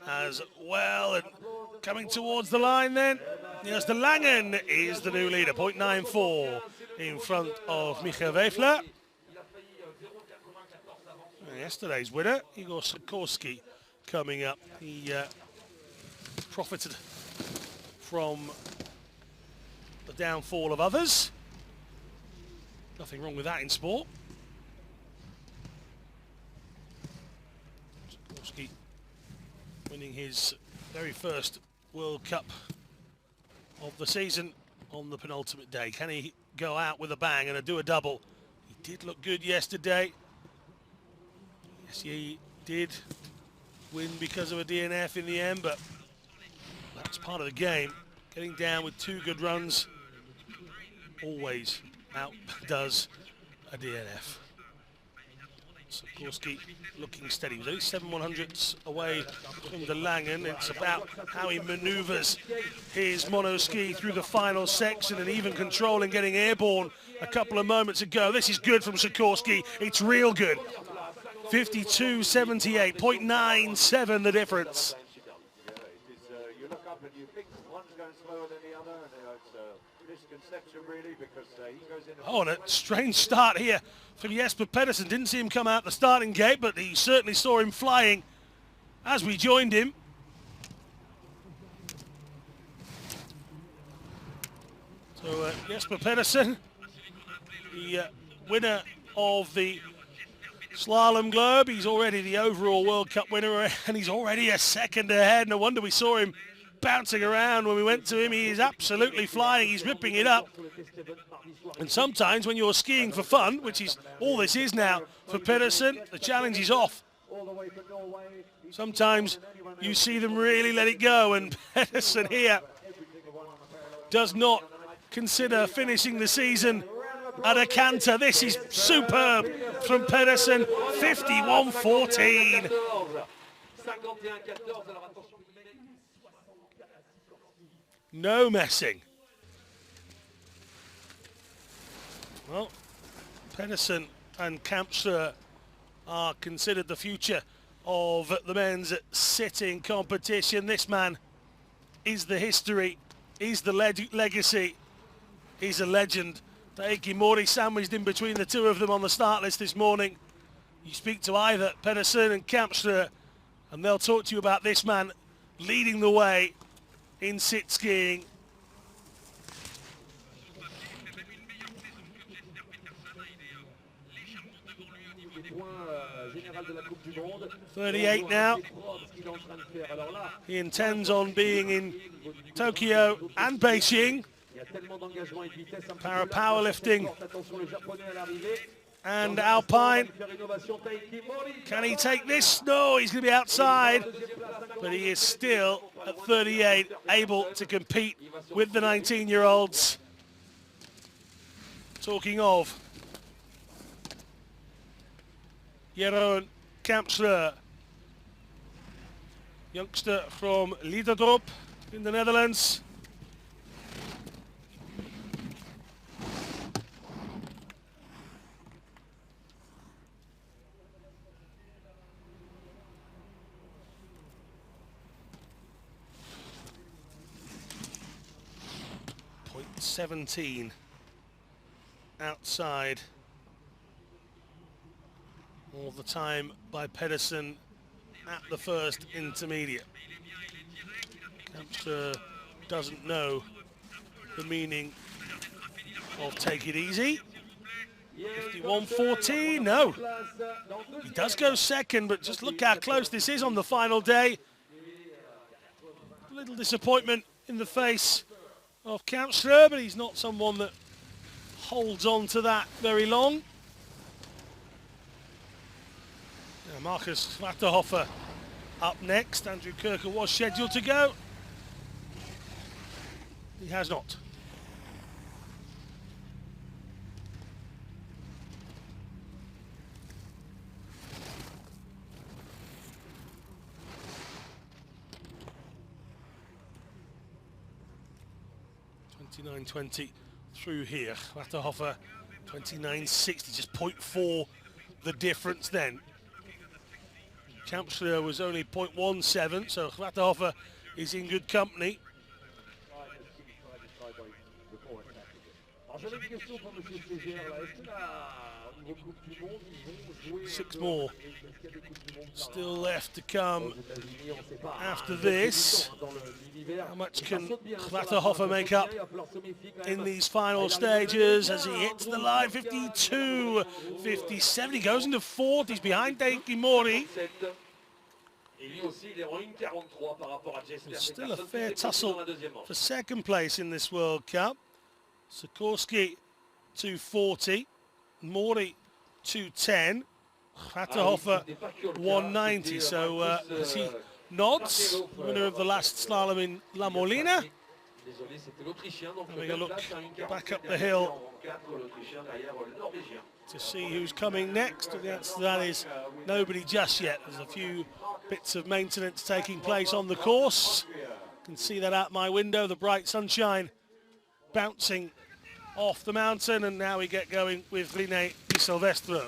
as well. And coming towards the line then, Niels de Langen is the new leader, 0.94 in front of Micha Weifler. Yesterday's winner, Igor Sikorsky, coming up. He profited from the downfall of others. Nothing wrong with that in sport. Sikorsky winning his very first World Cup of the season on the penultimate day. Can he go out with a bang and do a double? He did look good yesterday. Yes, he did win because of a DNF in the end, but that's part of the game. Getting down with two good runs always outdoes a DNF. Sikorsky looking steady. He was only 7/100ths away from De Langen. It's about how he manoeuvres his monoski through the final section and even controlling getting airborne a couple of moments ago. This is good from Sikorsky. It's real good. 52.78, 0.97 the difference. You look up and you think one's going slower than the other, and it's a misconception really, because he goes in. Oh, and a strange start here for Jesper Pedersen. Didn't see him come out the starting gate, but he certainly saw him flying as we joined him. So Jesper Pedersen, the winner of the Slalom Globe. He's already the overall World Cup winner, and he's already a second ahead. No wonder we saw him bouncing around when we went to him. He is absolutely flying. He's ripping it up. And sometimes when you're skiing for fun, which is all this is now for Pedersen, the challenge is off. Sometimes you see them really let it go, and Pedersen here does not consider finishing the season at a canter. This is superb from Pedersen, 51.14. No messing. Well, Pedersen and Kampstra are considered the future of the men's sitting competition. This man is the history, he's the legacy, he's a legend. Taiki Mori sandwiched in between the two of them on the start list this morning. You speak to either Pedersen and Kampstra and they'll talk to you about this man leading the way in sit skiing. .38 now. He intends on being in Tokyo and Beijing. Para powerlifting and Alpine. Can he take this? No, he's going to be outside. But he is still, at 38, able to compete with the 19-year-olds. Talking of Jeroen Kampstra, youngster from Liederdorp in the Netherlands. .17 outside all the time by Pedersen at the first intermediate. Kampstra doesn't know the meaning of take it easy. 51.14, no. He does go second, but just look how close this is on the final day. A little disappointment in the face of Kampstra, but he's not someone that holds on to that very long. Yeah, Marcus Vatterhofer up next. Andrew Kirker was scheduled to go. He has not. .29.20 through here. Vatterhofer 29.60, just 0.4 the difference then. Kampstra was only 0.17, so Vatterhofer is in good company. Six more still left to come after this. How much can Vatterhofer make up in these final stages as he hits the line? 52.57. He goes into fourth. He's behind Taiki Mori. It's still a fair tussle for second place in this World Cup. Sikorsky 240, Mori 210, Vatterhofer 190. So as he nods, winner of the last slalom in La Molina, Having a look back up the hill to see who's coming next, and the answer to that is nobody just yet. There's a few bits of maintenance taking place on the course. You can see that out my window, the bright sunshine bouncing off the mountain, and now we get going with Rene Di Silvestro.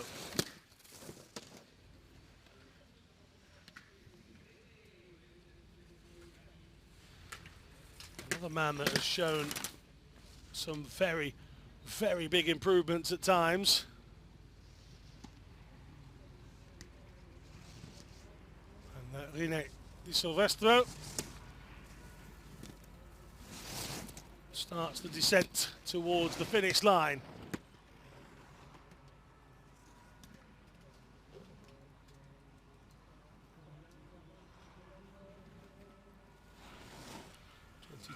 Another man that has shown some very, very big improvements at times. And Rene Di Silvestro starts the descent towards the finish line.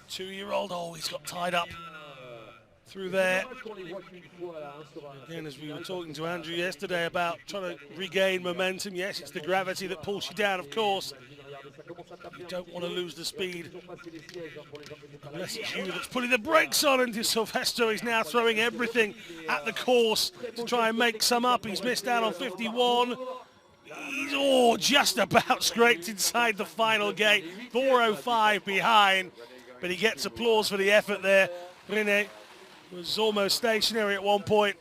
Two-year-old, oh, he's got tied up through there. Again, as we were talking to Andrew yesterday about trying to regain momentum, yes, it's the gravity that pulls you down, of course. You don't want to lose the speed unless it's you that's putting the brakes on, and Di Silvestro is now throwing everything at the course to try and make some up. He's missed out on 51. He's just about scraped inside the final gate. 4:05 behind, but he gets applause for the effort there. Rene was almost stationary at one point,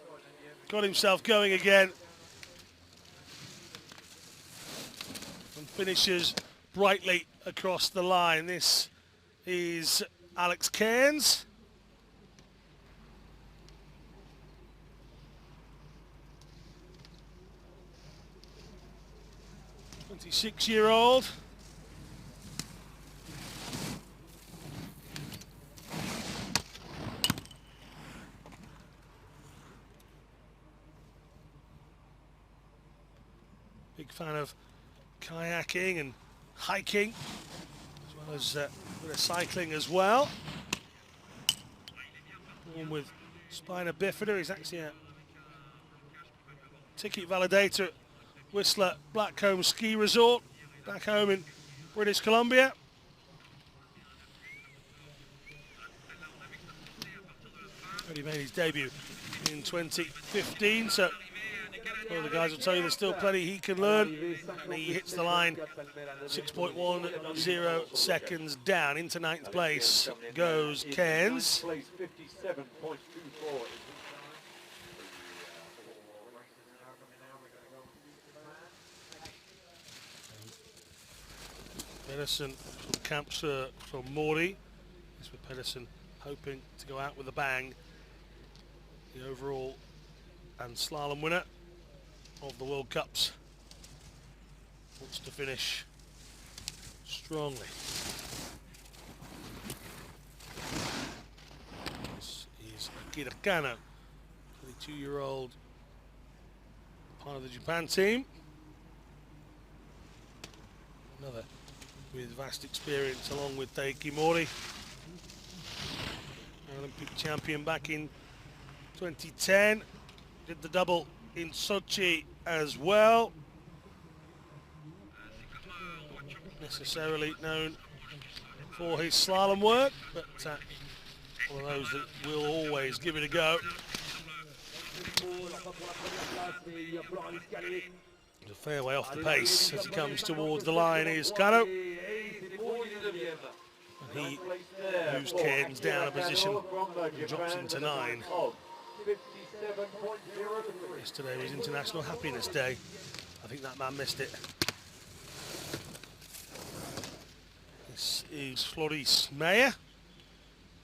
got himself going again, and finishes brightly across the line. This is Alex Cairns. '26-year-old. Big fan of kayaking and hiking, as well as a bit of cycling as well. Born with spina bifida, he's actually a ticket validator at Whistler Blackcomb Ski Resort, back home in British Columbia. Already made his debut in 2015, so well, the guys will tell you there's still plenty he can learn, and he hits the line 6.10 seconds down. Into ninth place goes Cairns. Pedersen camps from Mori. This with Pedersen hoping to go out with a bang. The overall and slalom winner of the World Cups wants to finish strongly. This is Kirkano, 22-year-old, part of the Japan team. Another with vast experience along with Taiki Mori, Olympic champion back in 2010, did the double in Sochi as well. Not necessarily known for his slalom work, but one of those that will always give it a go. He's a fair way off the pace as he comes towards the line is Kano. And he moves Cairns down a position and drops into 9. Yesterday was International Happiness Day. I think that man missed it. This is Floris Meijer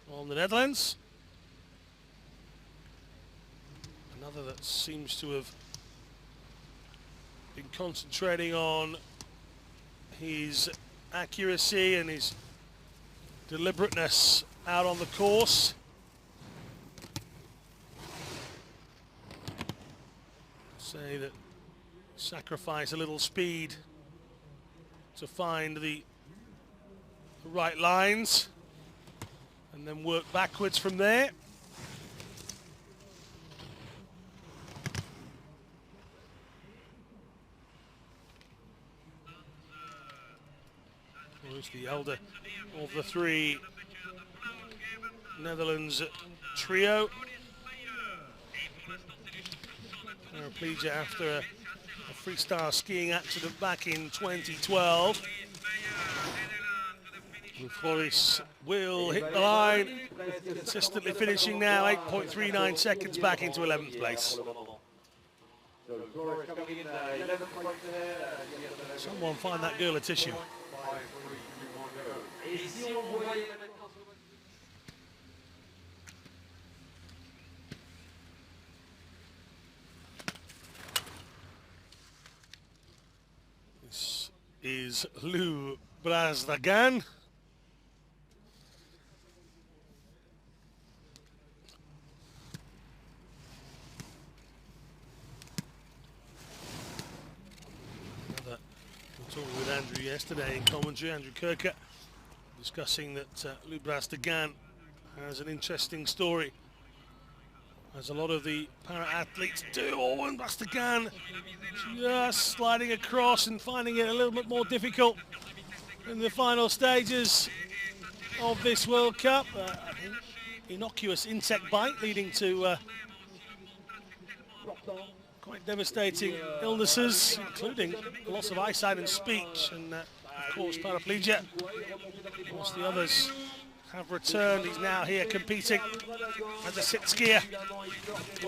from the Netherlands. Another that seems to have been concentrating on his accuracy and his deliberateness out on the course. Say that sacrifice a little speed to find the right lines and then work backwards from there. Who's the elder of the three Netherlands trio. Paraplegia after a freestyle skiing accident back in 2012. And Floris will hit the line, consistently finishing now 8.39 seconds back into 11th place. Someone find that girl a tissue. This is Lou Brazdagan. Talking with Andrew yesterday in commentary, Andrew Kirker, discussing that Lou Brazdagan has an interesting story, as a lot of the para-athletes do. Oh, and Brazdagan just sliding across and finding it a little bit more difficult in the final stages of this World Cup. Innocuous insect bite leading to quite devastating illnesses, including loss of eyesight and speech, and of course paraplegia. Whilst the others have returned, he's now here competing as a sit skier.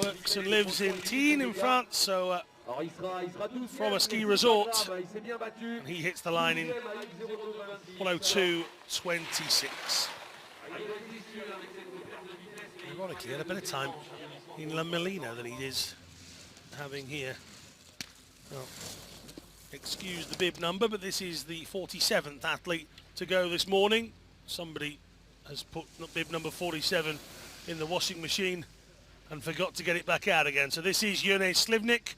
Works and lives in Tignes in France, so from a ski resort, and he hits the line in 1:02.26. Ironically, had a better time in La Melina than he is having here. Well, excuse the bib number, but this is the 47th athlete to go this morning. Somebody has put bib number 47 in the washing machine and forgot to get it back out again. So this is Jone Slivnik.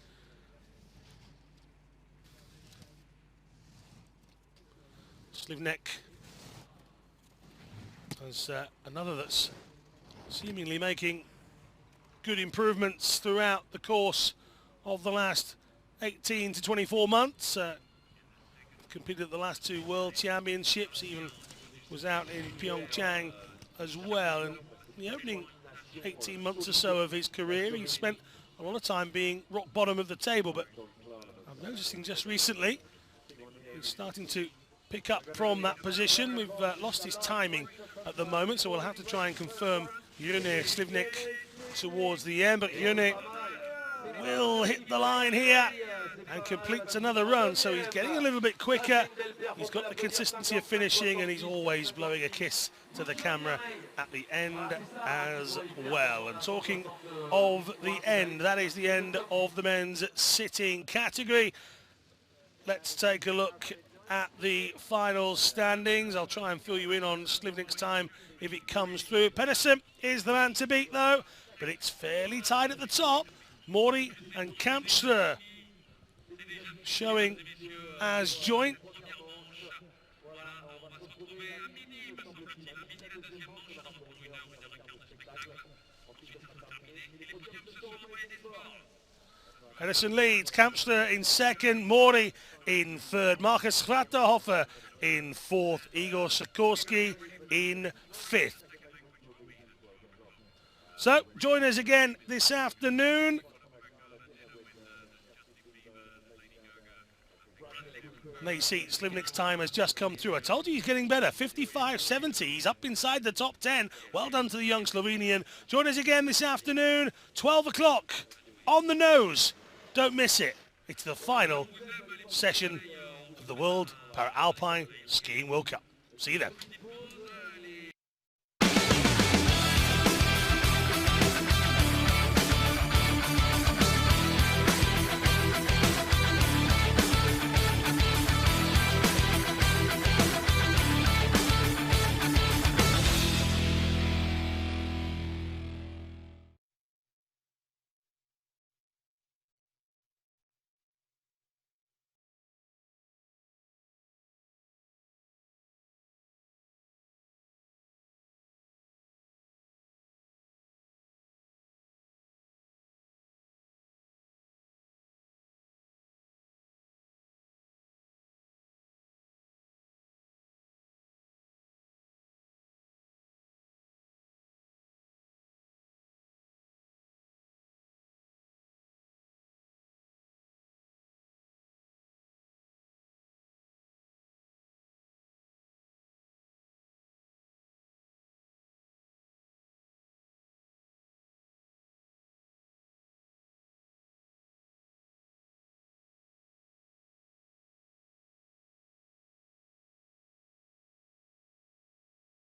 Slivnik has another that's seemingly making good improvements throughout the course of the last 18 to 24 months. Competed at the last two World Championships, even was out in Pyeongchang as well. And the opening 18 months or so of his career, he spent a lot of time being rock bottom of the table, but I'm noticing just recently he's starting to pick up from that position. We've lost his timing at the moment, so we'll have to try and confirm Jone Slivnik towards the end, but Jone will hit the line here and completes another run, so he's getting a little bit quicker. He's got the consistency of finishing, and he's always blowing a kiss to the camera at the end as well. And talking of the end, that is the end of the men's sitting category. Let's take a look at the final standings. I'll try and fill you in on Slivnik's time if it comes through. Pedersen is the man to beat though, but it's fairly tight at the top. Mori and Kampster showing as joint. Pedersen leads, Kampster in second, Mori in third, Marcus Schratterhofer in fourth, Igor Sikorski in fifth. So join us again this afternoon. And there you see Slivnik's time has just come through. I told you he's getting better, 55.70. He's up inside the top 10. Well done to the young Slovenian. Join us again this afternoon, 12 o'clock, on the nose. Don't miss it. It's the final session of the World Para-Alpine Skiing World Cup. See you then.